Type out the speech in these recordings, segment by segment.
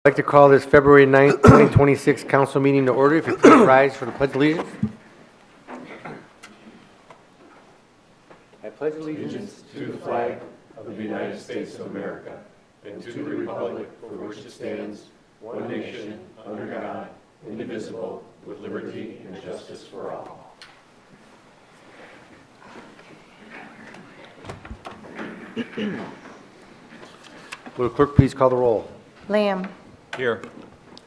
I'd like to call this February 9th, 2026 council meeting to order. If you please rise for the Pledge of Allegiance. I pledge allegiance to the flag of the United States of America and to the republic for which it stands, one nation, under God, indivisible, with liberty and justice for all. Will the clerk please call the roll? Lamb. Here.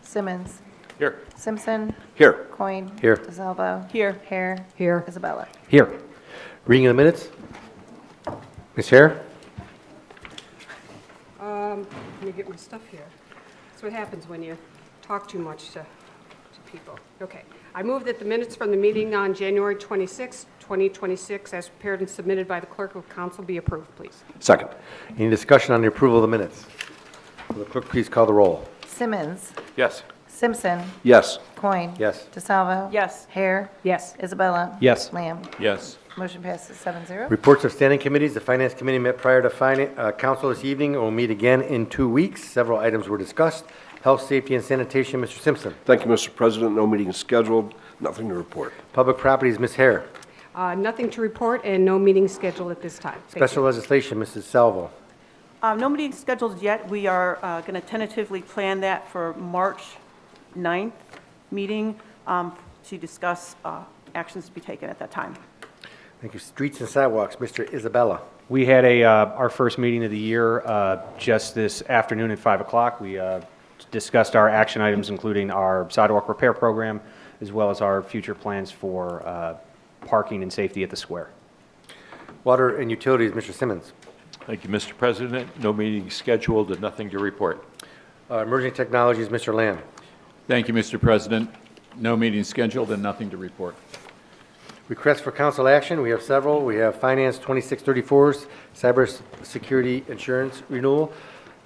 Simmons. Here. Simpson. Here. Coin. Here. DeSalvo. Here. Hare. Here. Isabella. Here. Reading of the minutes. Ms. Hare? Let me get my stuff here. That's what happens when you talk too much to people. Okay. I move that the minutes from the meeting on January 26, 2026, as prepared and submitted by the clerk of council, be approved, please. Second. Any discussion on the approval of the minutes? Will the clerk please call the roll? Simmons. Yes. Simpson. Yes. Coin. Yes. DeSalvo. Yes. Hare. Yes. Isabella. Yes. Lamb. Yes. Motion passes 7-0. Reports of standing committees. The Finance Committee met prior to council this evening and will meet again in 2 weeks. Several items were discussed. Health, Safety, and Sanitation, Mr. Simpson. Thank you, Mr. President. No meeting scheduled. Nothing to report. Public Properties, Ms. Hare. Nothing to report and no meeting scheduled at this time. Thank Special Legislation, Mrs. Salvo. No meeting scheduled yet. We are going to tentatively plan that for March 9th meeting to discuss actions to be taken at that time. Thank you. Streets and Sidewalks, Mr. Isabella. We had our first meeting of the year just this afternoon at 5 o'clock. We discussed our action items, including our sidewalk repair program, as well as our future plans for parking and safety at the square. Water and Utilities, Mr. Simmons. Thank you, Mr. President. No meeting scheduled and nothing to report. Emerging Technologies, Mr. Lamb. Thank you, Mr. President. No meeting scheduled and nothing to report. Requests for council action, we have several. We have Finance 2634's Cyber Security Insurance Renewal,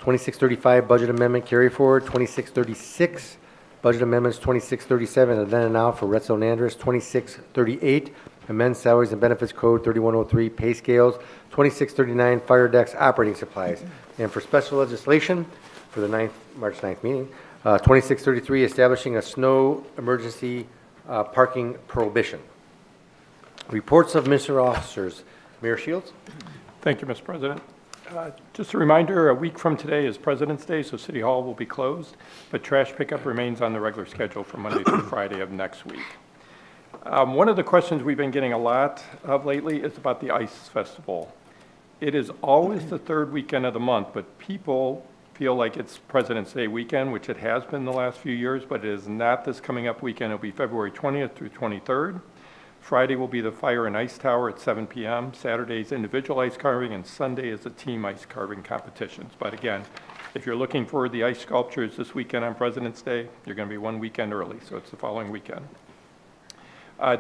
2635 Budget Amendment Carry Forward, 2636 Budget Amendments 2637 and then and now for Retzel and Andrus, 2638 Amend Salaries and Benefits Code 3103 Pay Scales, 2639 Fire Decks Operating Supplies. And for special legislation for the March 9th meeting, 2633 Establishing a Snow Emergency Parking Prohibition. Reports of Mr. Officers. Mayor Shields. Thank you, Mr. President. Just a reminder, a week from today is President's Day, so City Hall will be closed, but trash pickup remains on the regular schedule for Monday through Friday of next week. One of the questions we've been getting a lot of lately is about the Ice Festival. It is always the third weekend of the month, but people feel like it's President's Day weekend, which it has been the last few years, but it is not this coming up weekend. It'll be February 20th through 23rd. Friday will be the Fire and Ice Tower at 7 p.m. Saturday is individual ice carving, and Sunday is the team ice carving competitions. But again, if you're looking for the ice sculptures this weekend on President's Day, you're going to be one weekend early, so it's the following weekend.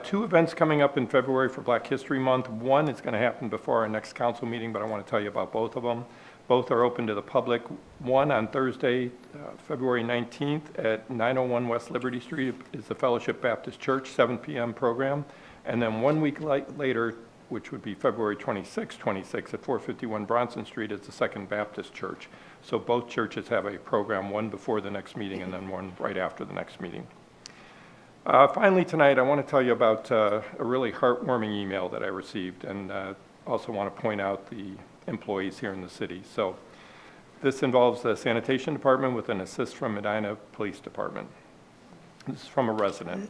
2 events coming up in February for Black History Month. One is going to happen before our next council meeting, but I want to tell you about both of them. Both are open to the public. One on Thursday, February 19th at 901 West Liberty Street is the Fellowship Baptist Church 7 p.m. program. And then 1 week later, which would be February 26 at 451 Bronson Street, is the Second Baptist Church. So both churches have a program, one before the next meeting and then one right after the next meeting. Finally tonight, I want to tell you about a really heartwarming email that I received, and also want to point out the employees here in the city. So this involves the sanitation department with an assist from Medina Police Department. This is from a resident.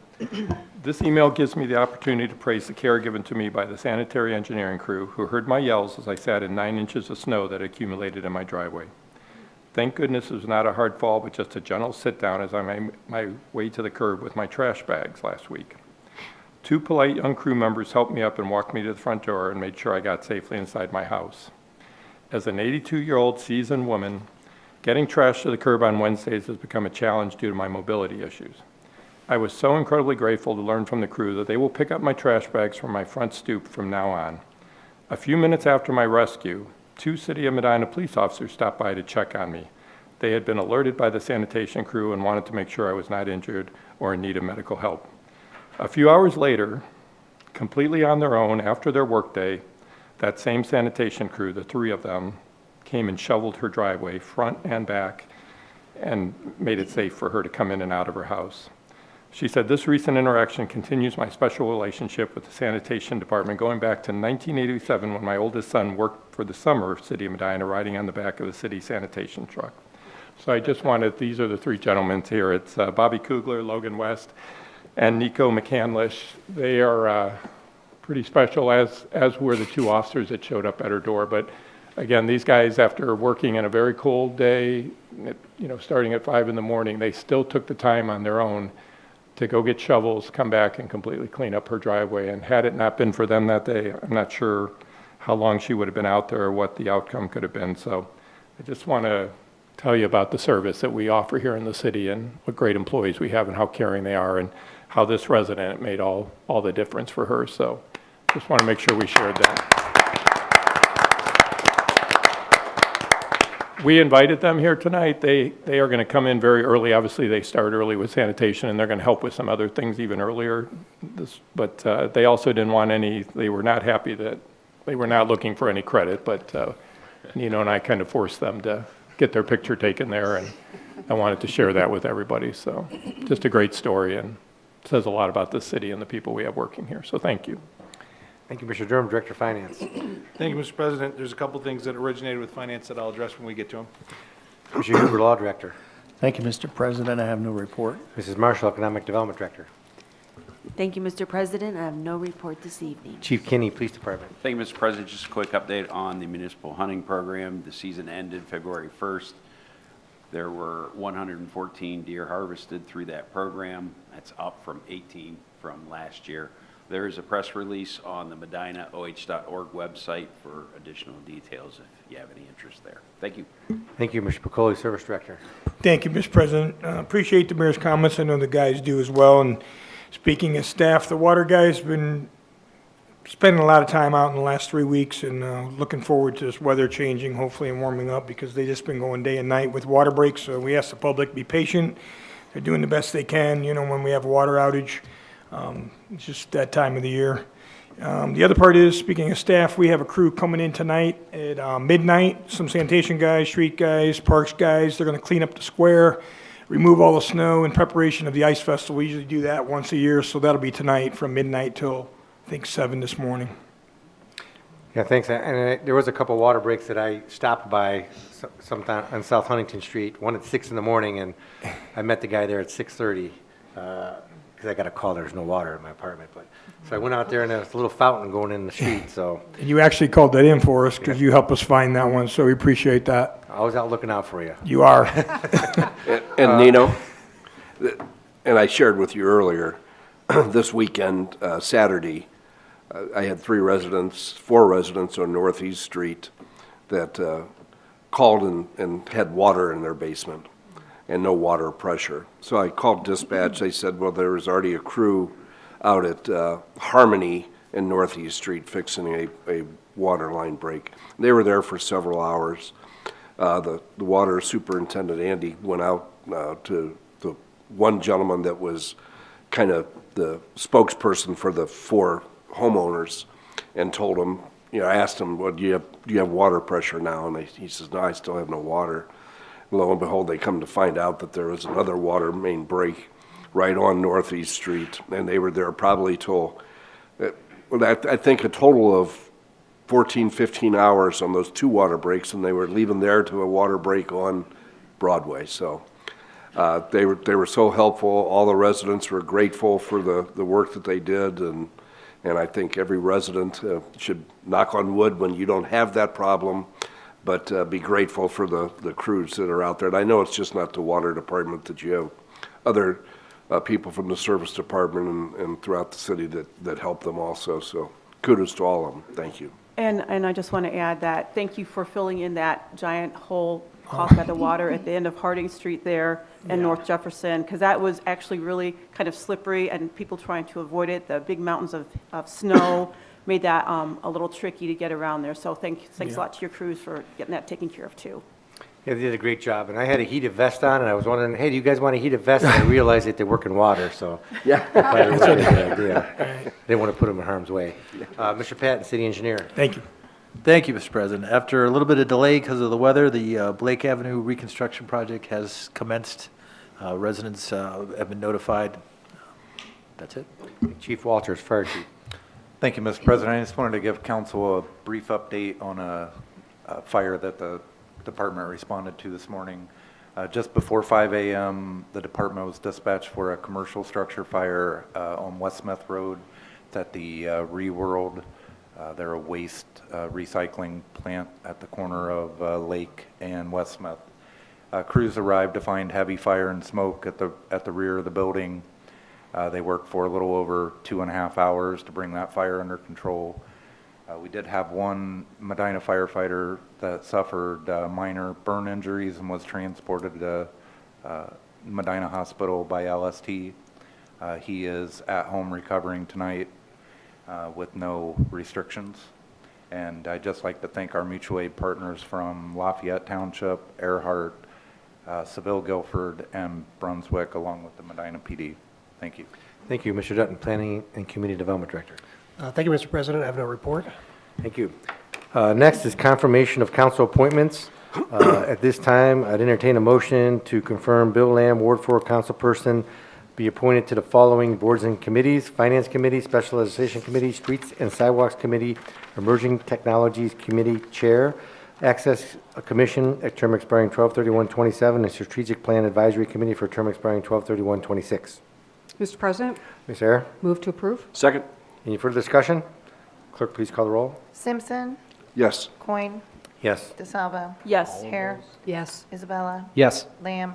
This email gives me the opportunity to praise the care given to me by the sanitary engineering crew who heard my yells as I sat in 9 inches of snow that accumulated in my driveway. Thank goodness it was not a hard fall, but just a gentle sit down as I made my way to the curb with my trash bags last week. 2 polite young crew members helped me up and walked me to the front door and made sure I got safely inside my house. As an 82-year-old seasoned woman, getting trash to the curb on Wednesdays has become a challenge due to my mobility issues. I was so incredibly grateful to learn from the crew that they will pick up my trash bags from my front stoop from now on. A few minutes after my rescue, 2 City of Medina police officers stopped by to check on me. They had been alerted by the sanitation crew and wanted to make sure I was not injured or in need of medical help. A few hours later, completely on their own after their workday, that same sanitation crew, the 3 of them, came and shoveled her driveway front and back and made it safe for her to come in and out of her house. She said, "This recent interaction continues my special relationship with the sanitation department going back to 1987 when my oldest son worked for the summer of City of Medina riding on the back of the city sanitation truck." So I just wanted, these are the three gentlemen here. It's Bobby Kugler, Logan West, and Nico McCandlish. They are pretty special, as were the two officers that showed up at her door. But again, these guys, after working in a very cold day, starting at 5 in the morning, they still took the time on their own to go get shovels, come back and completely clean up her driveway. And had it not been for them that day, I'm not sure how long she would have been out there or what the outcome could have been. So I just want to tell you about the service that we offer here in the city and what great employees we have and how caring they are and how this resident made all the difference for her. So just want to make sure we shared that. We invited them here tonight. They are going to come in very early. Obviously, they start early with sanitation, and they're going to help with some other things even earlier. But they also didn't want any, they were not happy that, they were not looking for any credit, but Nino and I kind of forced them to get their picture taken there, and I wanted to share that with everybody. So just a great story, and says a lot about this city and the people we have working here. So thank you. Thank you, Mr. Durham, Director of Finance. Thank you, Mr. President. There's a couple things that originated with finance that I'll address when we get to them. Mr. Huber, Law Director. Thank you, Mr. President. I have no report. Mrs. Marshall, Economic Development Director. Thank you, Mr. President. I have no report this evening. Chief Kinney, Police Department. Thank you, Mr. President. Just a quick update on the municipal hunting program. The season ended February 1st. There were 114 deer harvested through that program. That's up from 18 from last year. There is a press release on the medinaoh.org website for additional details if you have any interest there. Thank you. Thank you, Mr. Piccoli, Service Director. Thank you, Mr. President. Appreciate the mayor's comments. I know the guys do as well. And speaking of staff, the water guys been spending a lot of time out in the last 3 weeks, and looking forward to this weather changing, hopefully, and warming up, because they just been going day and night with water breaks. So we ask the public to be patient. They're doing the best they can, when we have a water outage. It's just that time of the year. The other part is, speaking of staff, we have a crew coming in tonight at midnight. Some sanitation guys, street guys, parks guys. They're going to clean up the square, remove all the snow in preparation of the ice festival. We usually do that once a year, so that'll be tonight from midnight till, I think, 7 this morning. Yeah, thanks. And there was a couple water breaks that I stopped by sometime on South Huntington Street, one at 6 in the morning, and I met the guy there at 6:30. Because I got a call, there's no water in my apartment. But so I went out there, and there's a little fountain going in the street. So And you actually called that in for us because you helped us find that one, so we appreciate that. I was out looking out for you. You are. And Nino, and I shared with you earlier, this weekend, Saturday, I had 4 residents on Northeast Street that called and had water in their basement and no water pressure. So I called dispatch. They said, well, there was already a crew out at Harmony in Northeast Street fixing a water line break. They were there for several hours. The water superintendent, Andy, went out to the one gentleman that was kind of the spokesperson for the 4 homeowners and told him, I asked him, well, do you have water pressure now? And he says, no, I still have no water. Lo and behold, they come to find out that there was another water main break right on Northeast Street, and they were there probably till, I think, a total of 14, 15 hours on those 2 water breaks, and they were leaving there to a water break on Broadway. So they were so helpful. All the residents were grateful for the work that they did, and I think every resident should knock on wood when you don't have that problem, but be grateful for the crews that are out there. And I know it's just not the water department, that you have other people from the service department and throughout the city that help them also. So kudos to all of them. Thank you. And I just want to add that, thank you for filling in that giant hole caused by the water at the end of Harding Street there and North Jefferson, because that was actually really kind of slippery and people trying to avoid it. The big mountains of snow made that a little tricky to get around there. So thanks a lot to your crews for getting that taken care of too. Yeah, they did a great job. And I had a heated vest on, and I was wondering, hey, do you guys want a heated vest? And I realized that they work in water, so Yeah. probably wasn't a good idea. They didn't want to put them in harm's way. Mr. Patton, City Engineer. Thank you. Thank you, Mr. President. After a little bit of delay because of the weather, the Blake Avenue reconstruction project has commenced. Residents have been notified. That's it. Chief Walters, Fire Chief. Thank you, Mr. President. I just wanted to give council a brief update on a fire that the department responded to this morning. Just before 5 a.m., the department was dispatched for a commercial structure fire on West Smith Road. It's at the Reworld. They're a waste recycling plant at the corner of Lake and West Smith. Crews arrived to find heavy fire and smoke at the rear of the building. They worked for a little over 2.5 hours to bring that fire under control. We did have one Medina firefighter that suffered minor burn injuries and was transported to Medina Hospital by LST. He is at home recovering tonight with no restrictions. And I'd just like to thank our mutual aid partners from Lafayette Township, Earhart, Seville, Guilford, and Brunswick, along with the Medina PD. Thank you. Thank you. Mr. Dutton, Planning and Community Development Director. Thank you, Mr. President. I have no report. Thank you. Next is confirmation of council appointments. At this time, I'd entertain a motion to confirm Bill Lamb, Ward 4 councilperson, be appointed to the following boards and committees: Finance Committee, Special Legislation Committee, Streets and Sidewalks Committee, Emerging Technologies Committee Chair, Access Commission, a term expiring 12/31/27, and Strategic Plan Advisory Committee for a term expiring 12/31/26. Mr. President, Ms. Hare? move to approve. Second? Any further discussion? Clerk, please call the roll. Simpson, Yes. Coin, Yes. DeSalvo, Yes. Hare, Yes. Isabella, Yes. Lamb,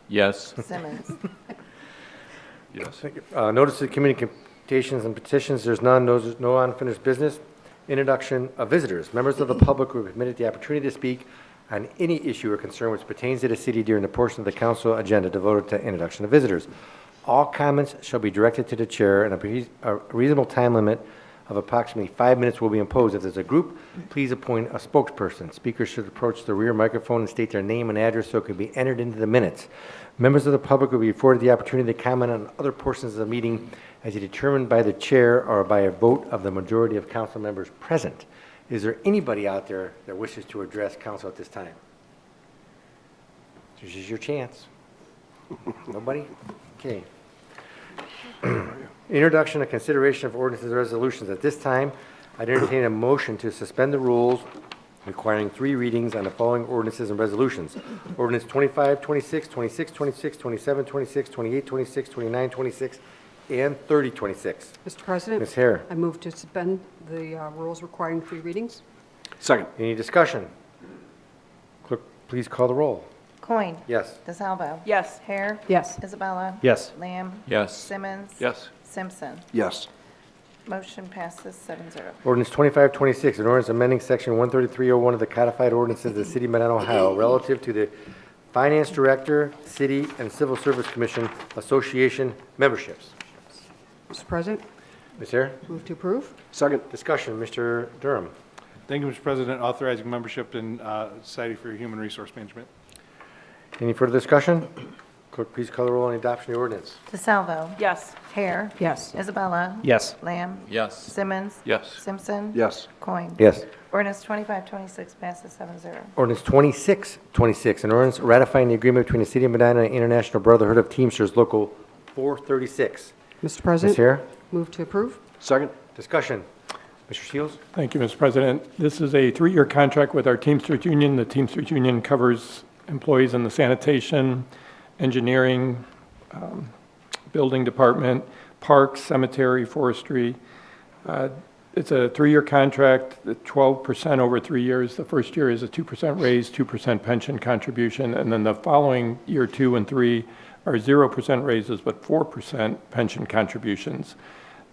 Yes. Simmons. Yes. Notice of communications and petitions, there's none. No unfinished business. Introduction of visitors. Members of the public will be permitted the opportunity to speak on any issue or concern which pertains to the city during the portion of the council agenda devoted to introduction of visitors. All comments shall be directed to the chair, and a reasonable time limit of approximately 5 minutes will be imposed. If there's a group, please appoint a spokesperson. Speakers should approach the rear microphone and state their name and address so it can be entered into the minutes. Members of the public will be afforded the opportunity to comment on other portions of the meeting as determined by the chair or by a vote of the majority of council members present. Is there anybody out there that wishes to address council at this time? This is your chance. Nobody? Okay. Introduction and consideration of ordinances and resolutions. At this time, I'd entertain a motion to suspend the rules requiring 3 readings on the following ordinances and resolutions. Ordinance 25, 26, 26, 26, 27, 26, 28, 26, 29, 26, and 30, 26. Mr. President? Ms. Hare. I move to suspend the rules requiring 3 readings. Second? Any discussion? Clerk, please call the roll. Coin, Yes. DeSalvo, Yes. Hare, Yes. Isabella, Yes. Lamb, Yes. Simmons, Yes. Simpson. Yes. Motion passes 7-0. Ordinance 2526, an ordinance amending section 13301 of the codified ordinances of the city of Medina, Ohio, relative to the Finance Director, City and Civil Service Commission Association memberships. Mr. President, Ms. Hare? move to approve. Second? Discussion, Mr. Durham. Thank you, Mr. President. Authorizing membership in Society for Human Resource Management. Any further discussion? Clerk, please call the roll on the adoption of the ordinance. DeSalvo, Yes. Hare, Yes. Isabella, Yes. Lamb, Yes. Simmons, Yes. Simpson, Yes. Coin. Yes. Ordinance 2526 passes 7-0. Ordinance 2626, an ordinance ratifying the agreement between the City of Medina and the International Brotherhood of Teamsters Local 436. Mr. Ms. President, Hare? move to approve. Second? Discussion. Mr. Shields? Thank you, Mr. President. This is a 3-year contract with our Teamsters Union. The Teamsters Union covers employees in the sanitation, engineering, building department, parks, cemetery, forestry. It's a 3-year contract, 12% over 3 years. The first year is a 2% raise, 2% pension contribution, and then the following year 2 and 3 are 0% raises, but 4% pension contributions.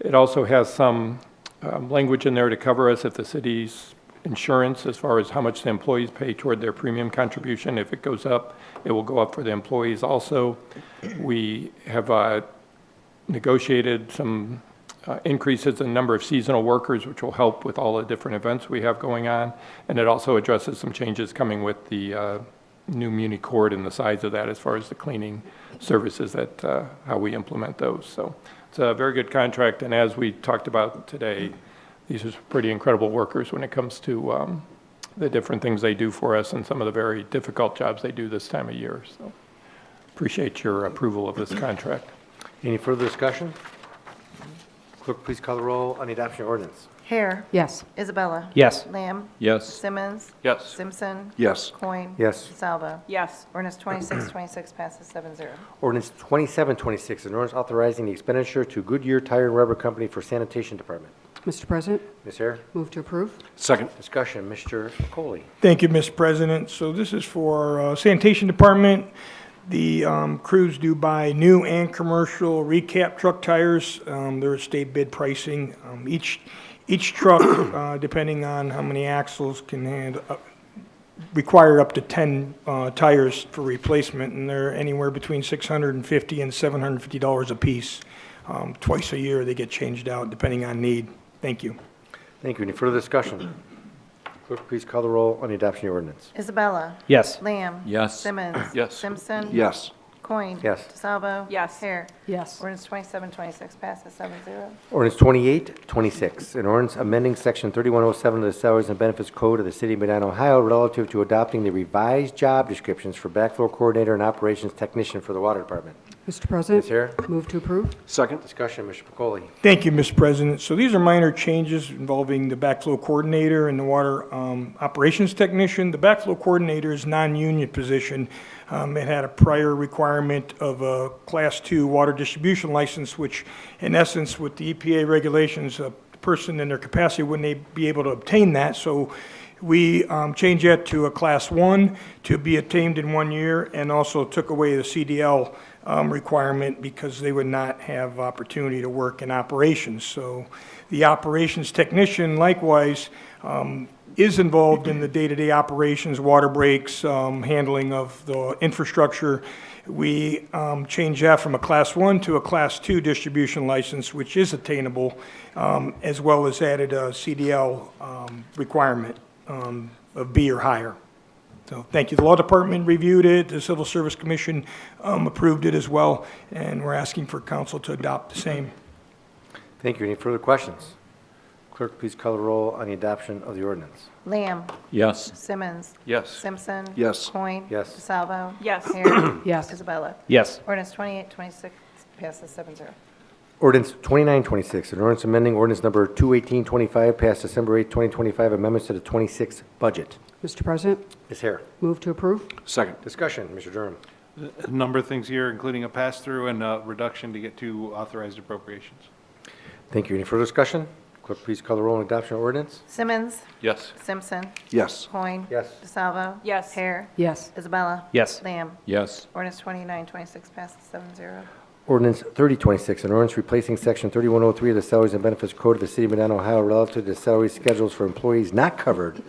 It also has some language in there to cover us if the city's insurance, as far as how much the employees pay toward their premium contribution. If it goes up, it will go up for the employees also. We have negotiated some increases in the number of seasonal workers, which will help with all the different events we have going on. And it also addresses some changes coming with the new Muni Court and the size of that as far as the cleaning services, that how we implement those. So it's a very good contract. And as we talked about today, these are pretty incredible workers when it comes to the different things they do for us and some of the very difficult jobs they do this time of year. So appreciate your approval of this contract. Any further discussion? Clerk, please call the roll on the adoption of ordinance. Hare. Yes. Isabella. Yes. Lamb. Yes. Simmons. Yes. Simpson. Yes. Coin. Yes. DeSalvo. Yes. Ordinance 2626 passes 7-0. Ordinance 2726, an ordinance authorizing the expenditure to Goodyear Tire and Rubber Company for sanitation department. Mr. President, Ms. Hare? move to approve. Second. Discussion, Mr. Foley. Thank you, Mr. President. So this is for sanitation department. The crews do buy new and commercial recap truck tires. They're at state bid pricing. Each truck, depending on how many axles, can handle, require up to 10 tires for replacement, and they're anywhere between $650 and $750 a piece. Twice a year, they get changed out depending on need. Thank you. Thank you. Any further discussion? Clerk, please call the roll on the adoption of the ordinance. Isabella. Yes. Lamb. Yes. Simmons. Yes. Simpson. Yes. Coin. Yes. DeSalvo. Yes. Hare. Yes. Ordinance 2726 passes 7-0. Ordinance 2826, an ordinance amending section 3107 of the Salaries and Benefits Code of the City of Medina, Ohio, relative to adopting the revised job descriptions for backflow coordinator and operations technician for the water department. Mr. President, Ms. Hare? move to approve. Second. Discussion, Mr. Pacoli. Thank you, Mr. President. So these are minor changes involving the backflow coordinator and the water operations technician. The backflow coordinator is non-union position. It had a prior requirement of a Class 2 water distribution license, which in essence, with the EPA regulations, a person in their capacity wouldn't be able to obtain that. So we changed that to a Class 1 to be obtained in 1 year, and also took away the CDL requirement because they would not have opportunity to work in operations. So the operations technician likewise is involved in the day-to-day operations, water breaks, handling of the infrastructure. We changed that from a Class 1 to a Class 2 distribution license, which is attainable, as well as added a CDL requirement of B or higher. So thank you. The Law Department reviewed it, the Civil Service Commission approved it as well, and we're asking for council to adopt the same. Thank you. Any further questions? Clerk, please call the roll on the adoption of the ordinance. Lamb. Yes. Simmons. Yes. Simpson. Yes. Coin. Yes. DeSalvo. Yes. Hare. Yes. Isabella. Yes. Ordinance 2826 passes 7-0. Ordinance 2926, an ordinance amending ordinance number 21825, passed December 8, 2025, amendments to the 26 budget. Mr. President, Ms. Hare. Move to approve. Second. Discussion, Mr. Durham. A number of things here, including a pass-through and a reduction to get to authorized appropriations. Thank you. Any further discussion? Clerk, please call the roll on adoption of ordinance. Simmons. Yes. Simpson. Yes. Coin. Yes. DeSalvo. Yes. Hare. yes. Isabella. Yes. Lamb. Yes. Ordinance 2926 passes 7-0. Ordinance 3026, an ordinance replacing section 3103 of the Salaries and Benefits Code of the City of Medina, Ohio, relative to the salary schedules for employees not covered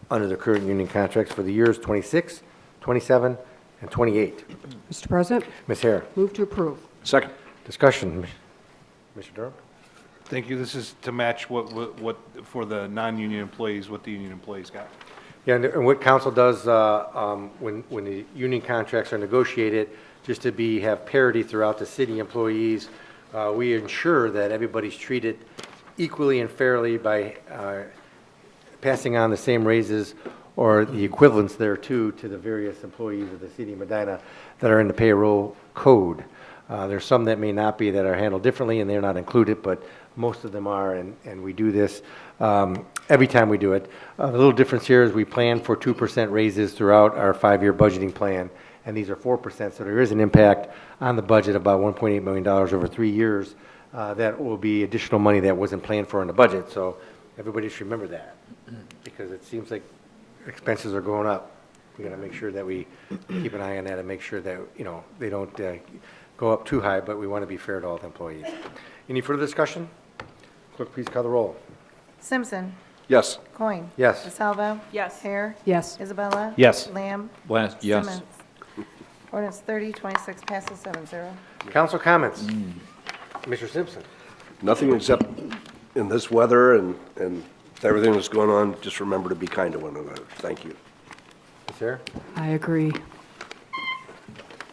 under the current union contracts for the years 26, 27, and 28. Mr. President, Ms. Hare. move to approve. Second. Discussion. Mr. Durham. Thank you. This is to match what for the non-union employees, what the union employees got. Yeah, and what council does when the union contracts are negotiated, just to have parity throughout the city employees, we ensure that everybody's treated equally and fairly by passing on the same raises or the equivalents thereto to the various employees of the city of Medina that are in the payroll code. There's some that may not be, that are handled differently, and they're not included, but most of them are, and we do this every time we do it. The little difference here is we plan for 2% raises throughout our 5-year budgeting plan, and these are 4%, so there is an impact on the budget, about $1.8 million over 3 years. That will be additional money that wasn't planned for in the budget, so everybody should remember that, because it seems like expenses are going up. We got to make sure that we keep an eye on that and make sure that, they don't go up too high, but we want to be fair to all the employees. Any further discussion? Clerk, please call the roll. Simpson. Yes. Coin. Yes. DeSalvo. Yes. Hare. Yes. Isabella. Yes. Lamb. Yes. Simmons. Ordinance 3026 passes 7-0. Council comments. Mr. Simpson. Nothing except in this weather and everything that's going on, just remember to be kind to one another. Thank you. Ms. Hare. I agree.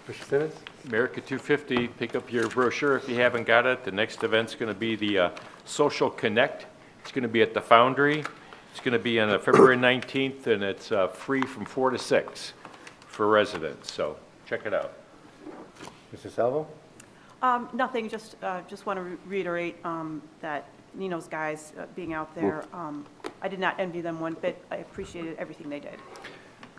Mr. Simmons. America 250, pick up your brochure if you haven't got it. The next event's going to be the Social Connect It's going to be at the Foundry. It's going to be on February 19th, and it's free from 4 to 6 for residents, so check it out. Mr. Salvo? Nothing, just want to reiterate that Nino's guys being out there, I did not envy them one bit. I appreciated everything they did.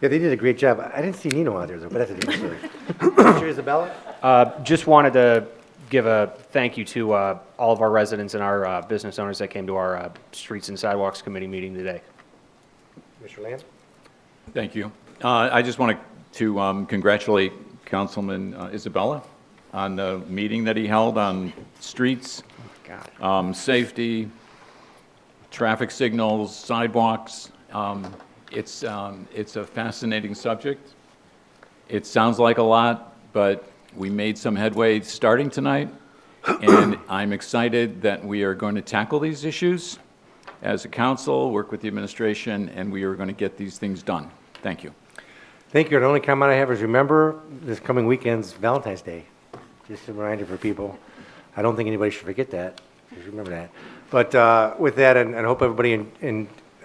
Yeah, they did a great job. I didn't see Nino out there, though, but that's a different story. Mr. Isabella? Just wanted to give a thank you to all of our residents and our business owners that came to our Streets and Sidewalks Committee meeting today. Mr. Lamb? Thank you. I just wanted to congratulate Councilman Isabella on the meeting that he held on streets, safety, traffic signals, sidewalks. It's a fascinating subject. It sounds like a lot, but we made some headway starting tonight, and I'm excited that we are going to tackle these issues as a council, work with the administration, and we are going to get these things done. Thank you. Thank you. And the only comment I have is remember, this coming weekend's Valentine's Day. Just a reminder for people. I don't think anybody should forget that. Just remember that. But with that, and I hope everybody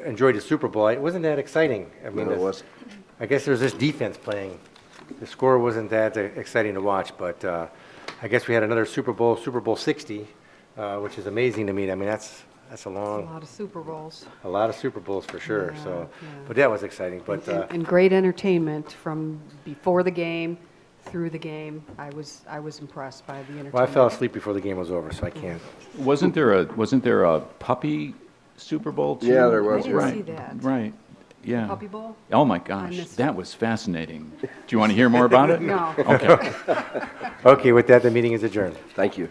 enjoyed the Super Bowl. It wasn't that exciting. I mean, No, it wasn't. I guess there was this defense playing. The score wasn't that exciting to watch, but I guess we had another Super Bowl 60, which is amazing to me. I mean, that's a long, A lot of Super Bowls. a lot of Super Bowls for sure. Yeah, So, yeah. but that was exciting. But And great entertainment from before the game through the game. I was impressed by the entertainment. well, I fell asleep before the game was over, so I can't. Wasn't there a puppy Super Bowl too? Yeah, there was. I didn't Right. see that. Right. Yeah. Puppy Bowl? Oh my I gosh, missed that was fascinating. Do you want to hear more about it? No. Okay. Okay, with that, the meeting is adjourned. Thank you.